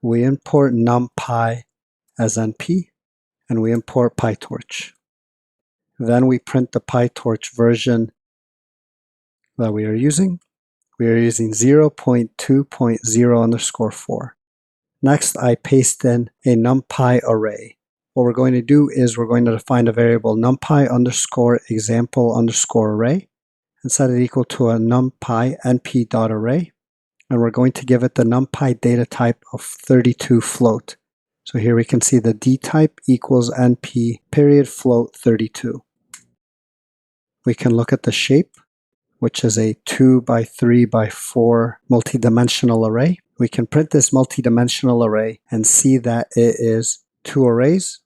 we import NumPy as NP, and we import PyTorch. Then we print the PyTorch version that we are using. We are using 0.2.0_4. Next, I paste in a NumPy array. What we're going to do is we're going to define a variable NumPy_example_array and set it equal to a NumPy np.array. And we're going to give it the NumPy data type of 32 float. So here we can see the D type equals NP period float 32. We can look at the shape, which is a 2 by 3 by 4 multi-dimensional array. We can print this multi-dimensional array and see that it is 2 arrays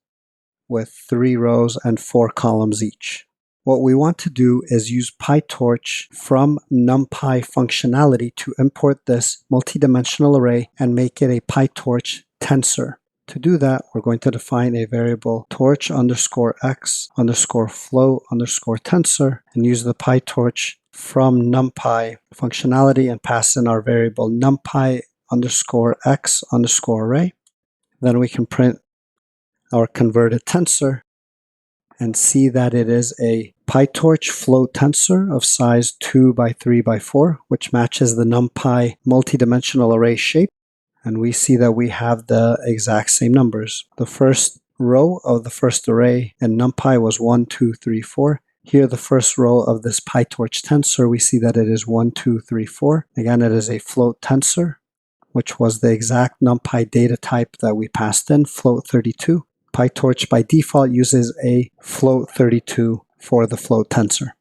with 3 rows and 4 columns each. What we want to do is use PyTorch from NumPy functionality to import this multi-dimensional array and make it a PyTorch Tensor. To do that, we're going to define a variable torch_x_flow_tensor and use the PyTorch from NumPy functionality and pass in our variable NumPy_x_array. Then we can print our converted tensor and see that it is a PyTorch float tensor of size 2 by 3 by 4, which matches the NumPy multi-dimensional array shape. And we see that we have the exact same numbers. The first row of the first array in NumPy was 1, 2, 3, 4. Here, the first row of this PyTorch tensor, we see that it is 1, 2, 3, 4. Again, it is a float tensor, which was the exact NumPy data type that we passed in, float 32. PyTorch by default uses a float 32 for the float tensor.